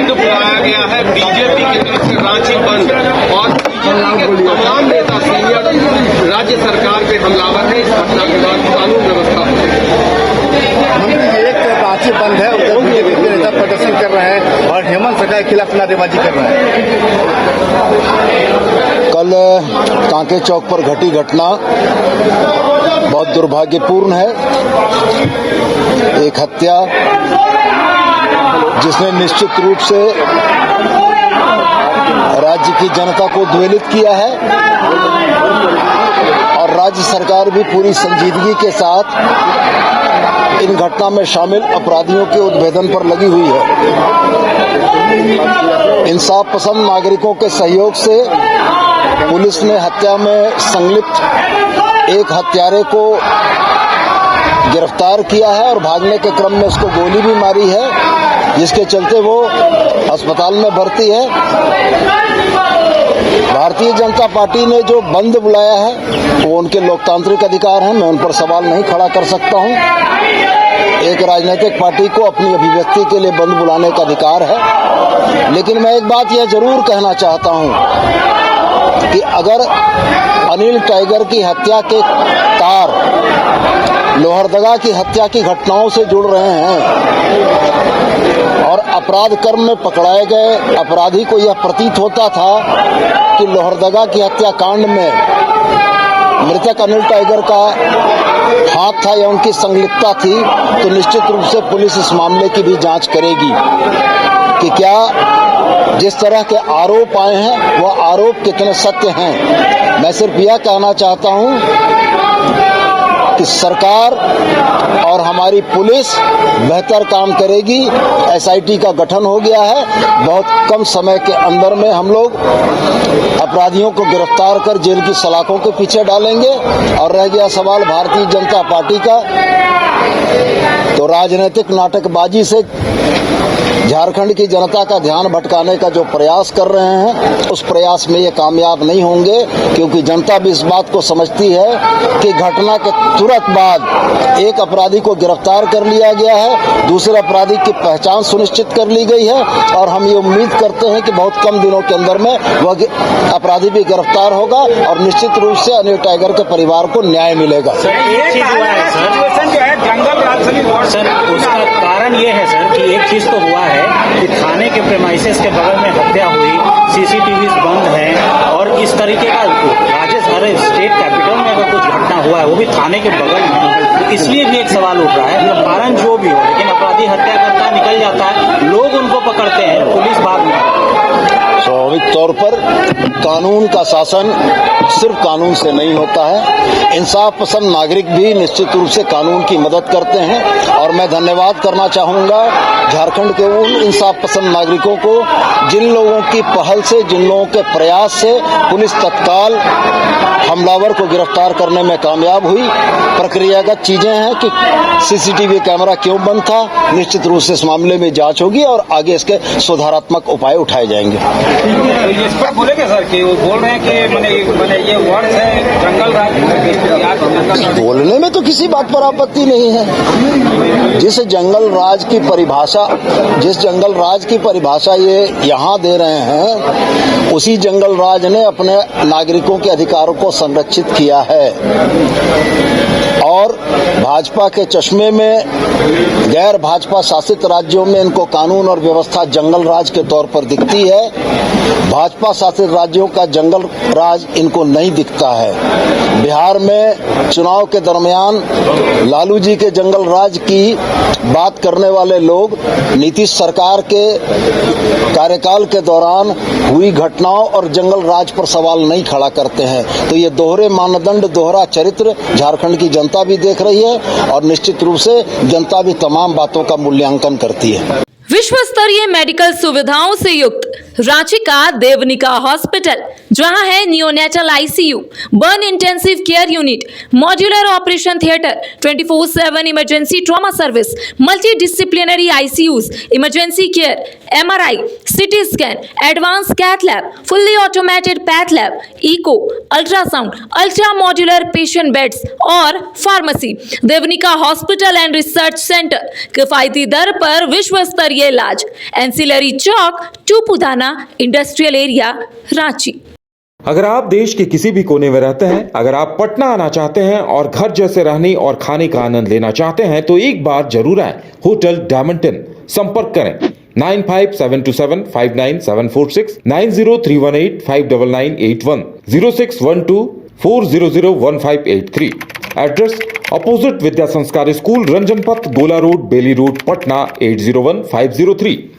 बंद बुलाया गया है बीजेपी की तरफ से, रांची बंद, और बीजेपी के तमाम नेता सीनियर राज्य सरकार पे हमलावर है। इस घटना के बाद कानून व्यवस्था एक रांची बंद है, उधर बीजेपी के नेता प्रदर्शन कर रहे हैं और हेमंत सरकार के खिलाफ नारेबाजी कर रहे हैं। कल कांके चौक पर घटी घटना बहुत दुर्भाग्यपूर्ण है। एक हत्या जिसने निश्चित रूप से राज्य की जनता को उद्वेलित किया है और राज्य सरकार भी पूरी संजीदगी के साथ इन घटना में शामिल अपराधियों के उद्भेदन पर लगी हुई है। इंसाफ पसंद नागरिकों के सहयोग से पुलिस ने हत्या में संलिप्त एक हत्यारे को गिरफ्तार किया है और भागने के क्रम में उसको गोली भी मारी है, जिसके चलते वो अस्पताल में भर्ती है। भारतीय जनता पार्टी ने जो बंद बुलाया है वो उनके लोकतांत्रिक अधिकार हैं, मैं उन पर सवाल नहीं खड़ा कर सकता हूं। एक राजनीतिक पार्टी को अपनी अभिव्यक्ति के लिए बंद बुलाने का अधिकार है, लेकिन मैं एक बात यह जरूर कहना चाहता हूं कि अगर अनिल टाइगर की हत्या के तार लोहरदगा की हत्या की घटनाओं से जुड़ रहे हैं और अपराध कर्म में पकड़ाए गए अपराधी को यह प्रतीत होता था कि लोहरदगा की हत्याकांड में मृतक अनिल टाइगर का हाथ था या उनकी संलिप्तता थी, तो निश्चित रूप से पुलिस इस मामले की भी जांच करेगी कि क्या जिस तरह के आरोप आए हैं वह आरोप कितने सत्य हैं। मैं सिर्फ यह कहना चाहता हूं कि सरकार और हमारी पुलिस बेहतर काम करेगी। एसआईटी का गठन हो गया है, बहुत कम समय के अंदर में हम लोग अपराधियों को गिरफ्तार कर जेल की सलाखों के पीछे डालेंगे। और रह गया सवाल भारतीय जनता पार्टी का, तो राजनीतिक नाटकबाजी से झारखंड की जनता का ध्यान भटकाने का जो प्रयास कर रहे हैं उस प्रयास में ये कामयाब नहीं होंगे, क्योंकि जनता भी इस बात को समझती है कि घटना के तुरंत बाद एक अपराधी को गिरफ्तार कर लिया गया है, दूसरे अपराधी की पहचान सुनिश्चित कर ली गई है और हम ये उम्मीद करते हैं कि बहुत कम दिनों के अंदर में वह अपराधी भी गिरफ्तार होगा और निश्चित रूप से अनिल टाइगर के परिवार को न्याय मिलेगा। सर, उसका कारण ये है सर कि एक चीज तो हुआ है कि थाने के प्रेमाइसेस के बगल में हत्या हुई, सीसीटीवीज बंद हैं और इस तरीके का राजस्थान स्टेट कैपिटल में अगर कुछ घटना हुआ है वो भी थाने के बगल में, तो इसलिए भी एक सवाल उठ रहा है। तो कारण जो भी हो, लेकिन अपराधी हत्या करता है, निकल जाता है, लोग उनको पकड़ते हैं, पुलिस बाद में। स्वाभाविक तौर पर कानून का शासन सिर्फ कानून से नहीं होता है, इंसाफ पसंद नागरिक भी निश्चित रूप से कानून की मदद करते हैं। और मैं धन्यवाद करना चाहूंगा झारखंड के उन इंसाफ पसंद नागरिकों को जिन लोगों की पहल से, जिन लोगों के प्रयास से पुलिस तत्काल हमलावर को गिरफ्तार करने में कामयाब हुई। प्रक्रियागत चीजें हैं कि सीसीटीवी कैमरा क्यों बंद था, निश्चित रूप से इस मामले में जांच होगी और आगे इसके सुधारात्मक उपाय उठाए जाएंगे। इस पर बोलेंगे सर कि वो बोल रहे हैं कि मैंने ये वर्ड है जंगल राज, बोलने में तो किसी बात पर आपत्ति नहीं है। जिस जंगल राज की परिभाषा ये यहाँ दे रहे हैं, उसी जंगल राज ने अपने नागरिकों के अधिकारों को संरक्षित किया है और भाजपा के चश्मे में गैर भाजपा शासित राज्यों में इनको कानून और व्यवस्था जंगल राज के तौर पर दिखती है, भाजपा शासित राज्यों का जंगल राज इनको नहीं दिखता है। बिहार में चुनाव के दरमियान लालू जी के जंगल राज की बात करने वाले लोग नीतीश सरकार के कार्यकाल के दौरान हुई घटनाओं और जंगल राज पर सवाल नहीं खड़ा करते हैं। तो ये दोहरे मानदंड, दोहरा चरित्र झारखंड की जनता भी देख रही है और निश्चित रूप से जनता भी तमाम बातों का मूल्यांकन करती है। विश्व स्तरीय मेडिकल सुविधाओं से युक्त रांची का देवनिका हॉस्पिटल, जहां है neonatal ICU, burn intensive care unit, modular operation theatre, 24/7 emergency trauma service, multi disciplinary ICUs, emergency care, MRI, CT scan, advance cath lab, fully automated path lab, echo, ultrasound, ultra modular patient beds और pharmacy. Devnika hospital and research centre, किफायती दर पर विश्व स्तरीय इलाज, ancillary Chowk, Tupudana industrial area, Ranchi. अगर आप देश के किसी भी कोने में रहते हैं, अगर आप पटना आना चाहते हैं और घर जैसे रहने और खाने का आनंद लेना चाहते हैं तो एक बार जरूर आए होटल डायमंटन। संपर्क करें 9572759746, 9031859981, 0612400158 एड्रेस अपोजिट विद्या संस्कार स्कूल, रंजन पथ, गोला रोड, बेली रोड, पटना 801503।